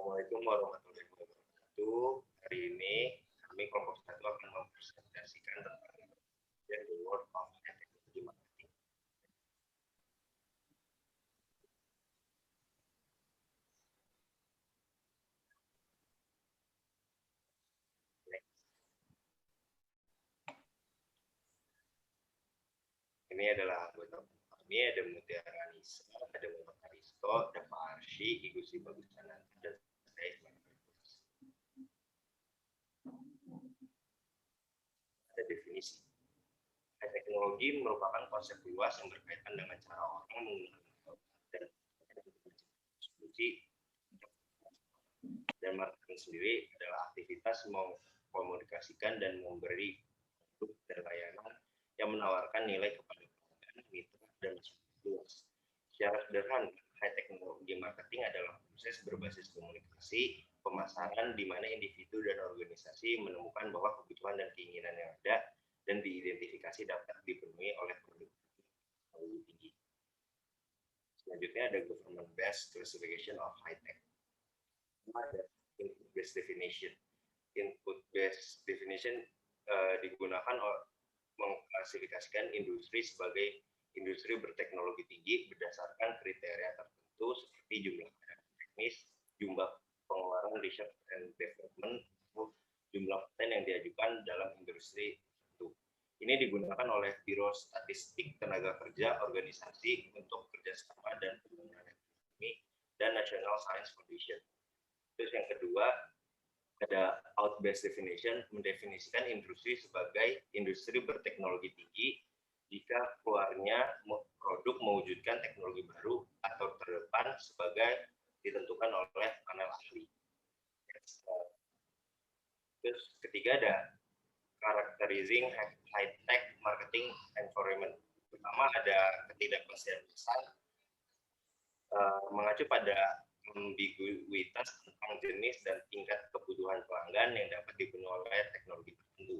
Assalamualaikum warahmatullahi wabarakatuh. Hari ini kami kelompok 1 akan mempresentasikan tentang the world of technology marketing. Ini adalah anggota kami, ada Mutiara Anissa, ada Muhammad Aristo, ada Pak Arsy, Ibu Si Bagusananta, dan saya ada definisi. Teknologi merupakan konsep luas yang berkaitan dengan cara orang menggunakan dan dan marketing sendiri adalah aktivitas mengkomunikasikan dan memberi produk dan layanan yang menawarkan nilai kepada pelanggan, mitra, dan masyarakat luas. Secara sederhana, high teknologi marketing adalah proses berbasis komunikasi, pemasaran di mana individu dan organisasi menemukan bahwa kebutuhan dan keinginan yang ada dan diidentifikasi dapat dipenuhi oleh produk teknologi tinggi. Selanjutnya ada government-based classification of high-tech. Ada input-based definition. Input-based definition digunakan mengklasifikasikan industri sebagai industri berteknologi tinggi berdasarkan kriteria tertentu seperti jumlah teknis, jumlah pengeluaran research and development, jumlah paten yang diajukan dalam industri itu. Ini digunakan oleh Biro Statistik Tenaga Kerja, organisasi untuk kerjasama dan pembangunan ekonomi, dan National Science Foundation. Terus yang kedua, ada out-based definition, mendefinisikan industri sebagai industri berteknologi tinggi jika keluarnya produk mewujudkan teknologi baru atau terdepan sebagai ditentukan oleh panel ahli. Terus ketiga ada characterizing high-tech marketing environment. Pertama ada ketidakpastian besar, mengacu pada ambiguitas tentang jenis dan tingkat kebutuhan pelanggan yang dapat dipenuhi oleh teknologi tertentu.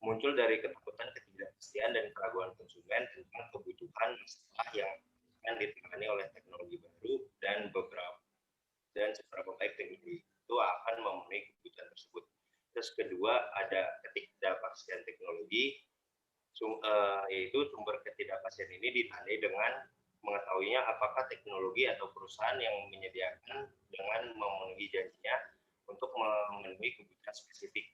Muncul dari ketakutan, ketidakpastian, dan keraguan konsumen tentang kebutuhan masalah yang akan ditangani oleh teknologi baru dan seberapa baik teknologi itu akan memenuhi kebutuhan tersebut. Terus kedua ada ketidakpastian teknologi, yaitu sumber ketidakpastian ini ditandai dengan mengetahuinya apakah teknologi atau perusahaan yang menyediakan dengan memenuhi janjinya untuk memenuhi kebutuhan spesifik.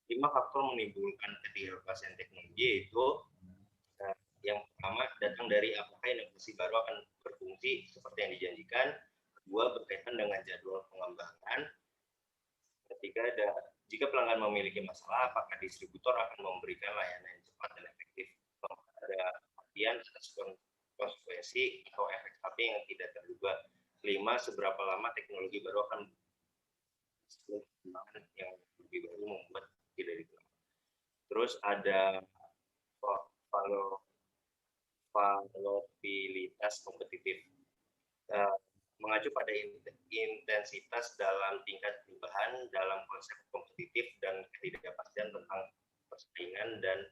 5 faktor menimbulkan ketidakpastian teknologi yaitu yang pertama datang dari apakah inovasi baru akan berfungsi seperti yang dijanjikan. Kedua berkaitan dengan jadwal pengembangan. Ketiga ada jika pelanggan memiliki masalah apakah distributor akan memberikan layanan yang cepat dan efektif. Ada perhatian atas konsekuensi atau efek samping yang tidak terduga. 5. Seberapa lama teknologi baru akan yang lebih baru membuat tidak digunakan. Terus ada volatilitas kompetitif, mengacu pada intensitas dalam tingkat perubahan dalam konsep kompetitif dan ketidakpastian tentang persaingan dan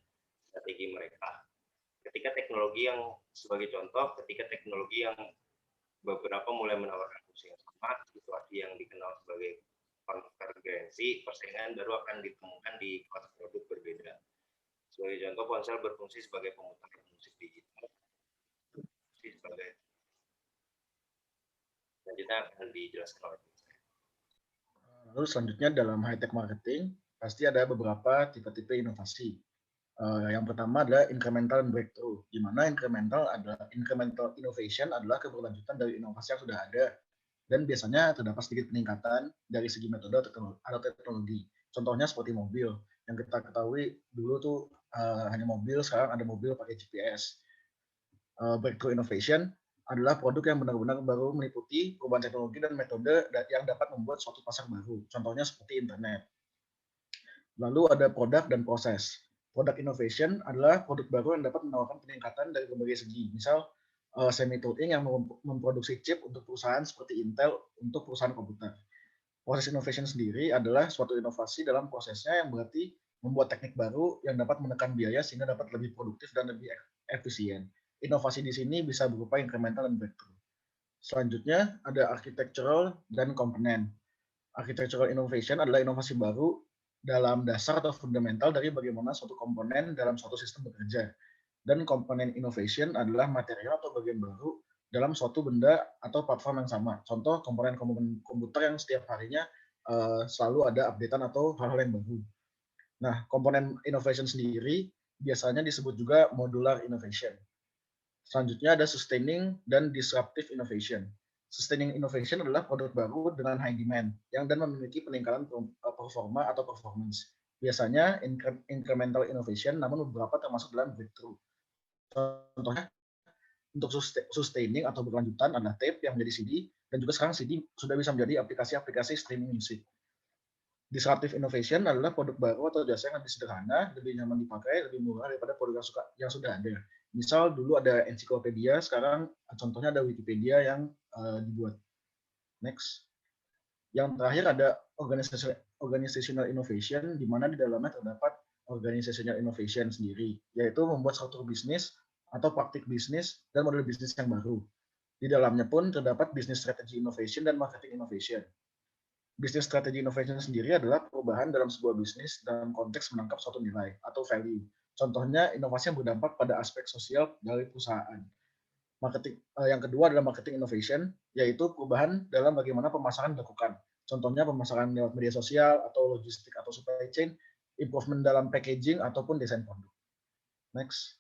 strategi mereka. Ketika teknologi yang sebagai contoh, ketika teknologi yang beberapa mulai menawarkan fungsi yang sama, situasi yang dikenal sebagai konvergensi, persaingan baru akan ditemukan di kelas produk berbeda. Sebagai contoh, ponsel berfungsi sebagai pemutar musik digital, sebagai selanjutnya akan dijelaskan oleh saya. Lalu selanjutnya dalam high-tech marketing, pasti ada beberapa tipe-tipe inovasi. Yang pertama adalah incremental and breakthrough, di mana incremental innovation adalah keberlanjutan dari inovasi yang sudah ada dan biasanya terdapat sedikit peningkatan dari segi metode atau teknologi. Contohnya seperti mobil, yang kita ketahui dulu tuh hanya mobil, sekarang ada mobil pakai GPS. Breakthrough innovation adalah produk yang benar-benar baru meliputi perubahan teknologi dan metode yang dapat membuat suatu pasar baru, contohnya seperti internet. Lalu ada produk dan proses. Product innovation adalah produk baru yang dapat menawarkan peningkatan dari berbagai segi. Misal, Semitooling yang memproduksi chip untuk perusahaan seperti Intel untuk perusahaan komputer. Proses innovation sendiri adalah suatu inovasi dalam prosesnya yang berarti membuat teknik baru yang dapat menekan biaya sehingga dapat lebih produktif dan lebih efisien. Inovasi di sini bisa berupa incremental dan breakthrough. Selanjutnya ada architectural dan komponen. Architectural innovation adalah inovasi baru dalam dasar atau fundamental dari bagaimana suatu komponen dalam suatu sistem bekerja. Dan komponen innovation adalah material atau bagian baru dalam suatu benda atau platform yang sama. Contoh komponen-komponen komputer yang setiap harinya selalu ada updatean atau hal-hal yang baru. Nah, komponen innovation sendiri biasanya disebut juga modular innovation. Selanjutnya ada sustaining dan disruptive innovation. Sustaining innovation adalah produk baru dengan high demand yang dan memiliki peningkatan performa atau performance. Biasanya incremental innovation, namun beberapa termasuk dalam breakthrough. Contohnya untuk sustaining atau berkelanjutan adalah tape yang menjadi CD, dan juga sekarang CD sudah bisa menjadi aplikasi-aplikasi streaming musik. Disruptive innovation adalah produk baru atau jasa yang lebih sederhana, lebih nyaman dipakai, lebih murah daripada produk yang sudah ada. Misal dulu ada ensiklopedia, sekarang contohnya ada Wikipedia yang dibuat. Next. Yang terakhir ada organizational innovation, di mana di dalamnya terdapat organizational innovation sendiri, yaitu membuat struktur bisnis atau praktik bisnis dan model bisnis yang baru. Di dalamnya pun terdapat business strategy innovation dan marketing innovation. Business strategy innovation sendiri adalah perubahan dalam sebuah bisnis dalam konteks menangkap suatu nilai atau value. Contohnya inovasi yang berdampak pada aspek sosial dari perusahaan. Yang kedua adalah marketing innovation, yaitu perubahan dalam bagaimana pemasaran dilakukan. Contohnya pemasaran lewat media sosial atau logistik atau supply chain, improvement dalam packaging ataupun desain produk. Next.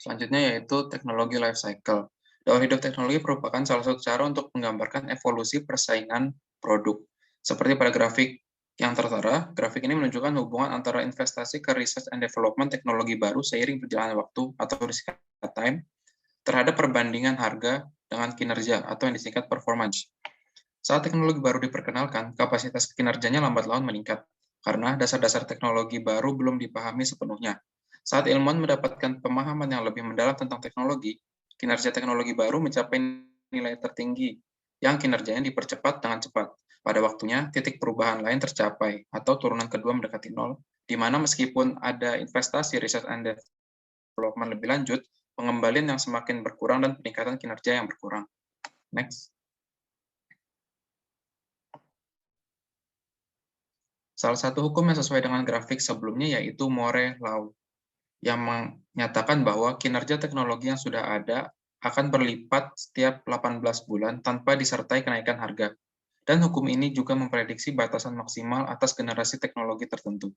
Selanjutnya yaitu teknologi life cycle. Daur hidup teknologi merupakan salah satu cara untuk menggambarkan evolusi persaingan produk. Seperti pada grafik yang tertera, grafik ini menunjukkan hubungan antara investasi ke research and development teknologi baru seiring perjalanan waktu atau risk time terhadap perbandingan harga dengan kinerja atau yang disingkat performance. Saat teknologi baru diperkenalkan, kapasitas kinerjanya lambat laun meningkat karena dasar-dasar teknologi baru belum dipahami sepenuhnya. Saat ilmuwan mendapatkan pemahaman yang lebih mendalam tentang teknologi, kinerja teknologi baru mencapai nilai tertinggi yang kinerjanya dipercepat dengan cepat. Pada waktunya, titik perubahan lain tercapai atau turunan kedua mendekati nol, di mana meskipun ada investasi research and development lebih lanjut, pengembalian yang semakin berkurang dan peningkatan kinerja yang berkurang. Next. Salah satu hukum yang sesuai dengan grafik sebelumnya yaitu Moore Law, yang menyatakan bahwa kinerja teknologi yang sudah ada akan berlipat setiap 18 bulan tanpa disertai kenaikan harga. Dan hukum ini juga memprediksi batasan maksimal atas generasi teknologi tertentu.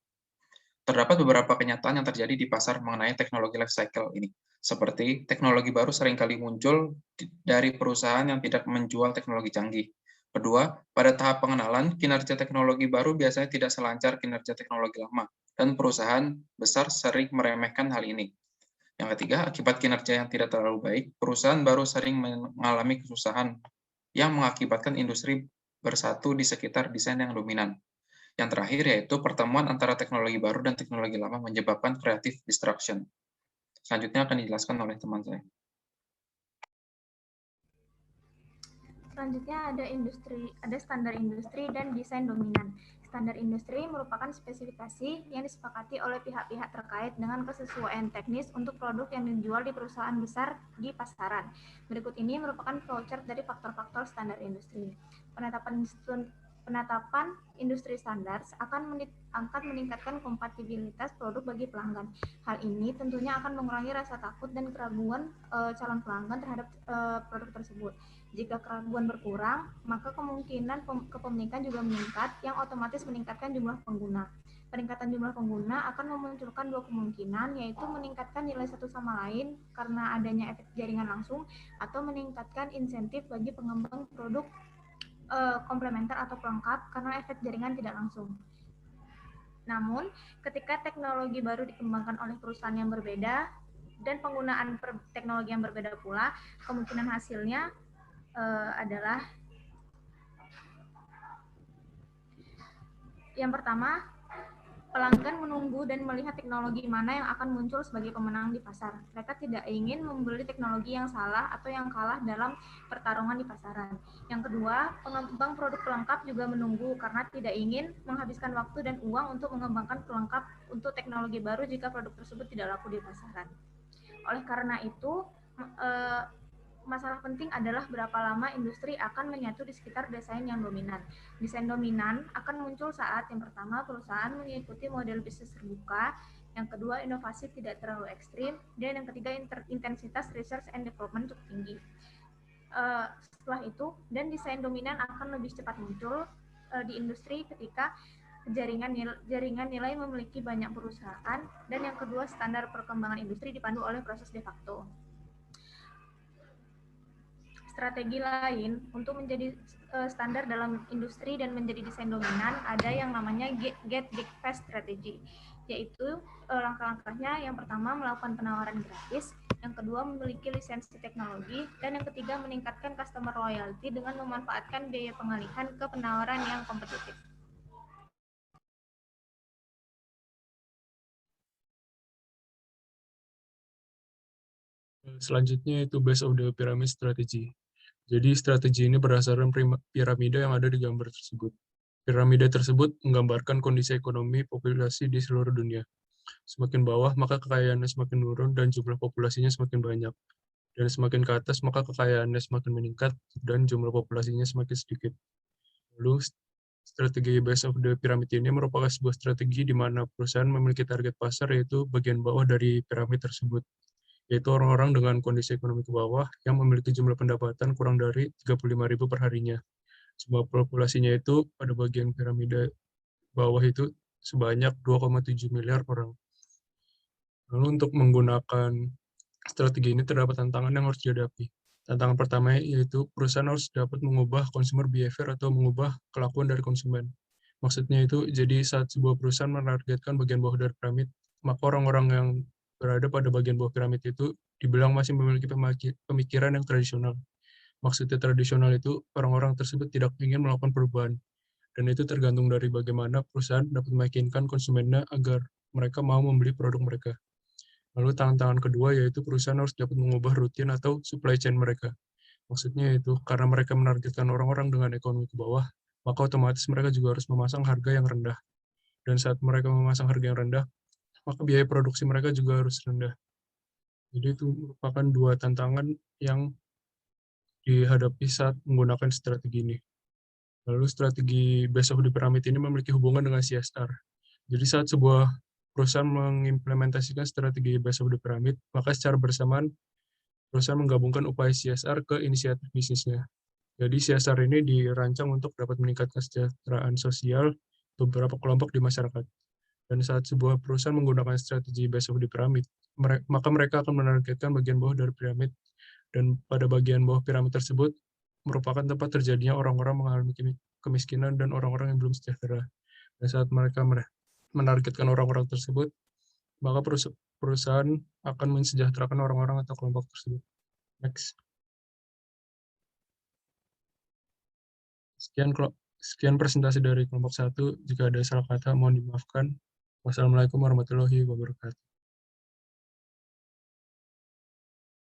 Terdapat beberapa kenyataan yang terjadi di pasar mengenai teknologi life cycle ini, seperti teknologi baru seringkali muncul dari perusahaan yang tidak menjual teknologi canggih. Kedua, pada tahap pengenalan, kinerja teknologi baru biasanya tidak selancar kinerja teknologi lama, dan perusahaan besar sering meremehkan hal ini. Yang ketiga, akibat kinerja yang tidak terlalu baik, perusahaan baru sering mengalami kesusahan yang mengakibatkan industri bersatu di sekitar desain yang dominan. Yang terakhir yaitu pertemuan antara teknologi baru dan teknologi lama menyebabkan creative destruction. Selanjutnya akan dijelaskan oleh teman saya. Selanjutnya ada standar industri dan desain dominan. Standar industri merupakan spesifikasi yang disepakati oleh pihak-pihak terkait dengan kesesuaian teknis untuk produk yang dijual di perusahaan besar di pasaran. Berikut ini merupakan flowchart dari faktor-faktor standar industri. Penetapan industri standar akan meningkatkan kompatibilitas produk bagi pelanggan. Hal ini tentunya akan mengurangi rasa takut dan keraguan calon pelanggan terhadap produk tersebut. Jika keraguan berkurang, maka kemungkinan kepemilikan juga meningkat, yang otomatis meningkatkan jumlah pengguna. Peningkatan jumlah pengguna akan memunculkan dua kemungkinan, yaitu meningkatkan nilai satu sama lain karena adanya efek jaringan langsung, atau meningkatkan insentif bagi pengembang produk komplementer atau pelengkap karena efek jaringan tidak langsung. Namun, ketika teknologi baru dikembangkan oleh perusahaan yang berbeda dan penggunaan teknologi yang berbeda pula, kemungkinan hasilnya adalah yang pertama, pelanggan menunggu dan melihat teknologi mana yang akan muncul sebagai pemenang di pasar. Mereka tidak ingin membeli teknologi yang salah atau yang kalah dalam pertarungan di pasaran. Yang kedua, pengembang produk pelengkap juga menunggu karena tidak ingin menghabiskan waktu dan uang untuk mengembangkan pelengkap untuk teknologi baru jika produk tersebut tidak laku di pasaran. Oleh karena itu, masalah penting adalah berapa lama industri akan menyatu di sekitar desain yang dominan. Desain dominan akan muncul saat yang pertama perusahaan mengikuti model bisnis terbuka, yang kedua inovasi tidak terlalu ekstrim, dan yang ketiga intensitas research and development cukup tinggi. Setelah itu, dan desain dominan akan lebih cepat muncul di industri ketika jaringan nilai memiliki banyak perusahaan, dan yang kedua standar perkembangan industri dipandu oleh proses de facto. Strategi lain untuk menjadi standar dalam industri dan menjadi desain dominan ada yang namanya get big fast strategy, yaitu langkah-langkahnya yang pertama melakukan penawaran gratis, yang kedua memiliki lisensi teknologi, dan yang ketiga meningkatkan customer loyalty dengan memanfaatkan biaya pengalihan ke penawaran yang kompetitif. Selanjutnya itu base of the pyramid strategy. Jadi strategi ini berdasarkan piramida yang ada di gambar tersebut. Piramida tersebut menggambarkan kondisi ekonomi populasi di seluruh dunia. Semakin bawah maka kekayaannya semakin menurun dan jumlah populasinya semakin banyak. Dan semakin ke atas maka kekayaannya semakin meningkat dan jumlah populasinya semakin sedikit. Lalu strategi base of the pyramid ini merupakan sebuah strategi di mana perusahaan memiliki target pasar yaitu bagian bawah dari piramid tersebut, yaitu orang-orang dengan kondisi ekonomi ke bawah yang memiliki jumlah pendapatan kurang dari 35.000 per harinya. Jumlah populasinya itu pada bagian piramida bawah itu sebanyak 2,7 miliar orang. Lalu untuk menggunakan strategi ini terdapat tantangan yang harus dihadapi. Tantangan pertama yaitu perusahaan harus dapat mengubah consumer behavior atau mengubah kelakuan dari konsumen. Maksudnya itu, jadi saat sebuah perusahaan menargetkan bagian bawah dari piramid, maka orang-orang yang berada pada bagian bawah piramid itu dibilang masih memiliki pemikiran yang tradisional. Maksudnya tradisional itu orang-orang tersebut tidak ingin melakukan perubahan. Dan itu tergantung dari bagaimana perusahaan dapat meyakinkan konsumennya agar mereka mau membeli produk mereka. Lalu tantangan kedua yaitu perusahaan harus dapat mengubah rutin atau supply chain mereka. Maksudnya itu karena mereka menargetkan orang-orang dengan ekonomi ke bawah, maka otomatis mereka juga harus memasang harga yang rendah. Dan saat mereka memasang harga yang rendah, maka biaya produksi mereka juga harus rendah. Jadi itu merupakan dua tantangan yang dihadapi saat menggunakan strategi ini. Lalu strategi base of the pyramid ini memiliki hubungan dengan CSR. Jadi saat sebuah perusahaan mengimplementasikan strategi base of the pyramid, maka secara bersamaan perusahaan menggabungkan upaya CSR ke inisiatif bisnisnya. Jadi CSR ini dirancang untuk dapat meningkatkan kesejahteraan sosial beberapa kelompok di masyarakat. Dan saat sebuah perusahaan menggunakan strategi base of the pyramid, maka mereka akan menargetkan bagian bawah dari piramid, dan pada bagian bawah piramid tersebut merupakan tempat terjadinya orang-orang mengalami kemiskinan dan orang-orang yang belum sejahtera. Dan saat mereka menargetkan orang-orang tersebut, maka perusahaan akan mensejahterakan orang-orang atau kelompok tersebut. Next. Sekian presentasi dari kelompok 1. Jika ada salah kata, mohon dimaafkan. Wassalamualaikum warahmatullahi wabarakatuh.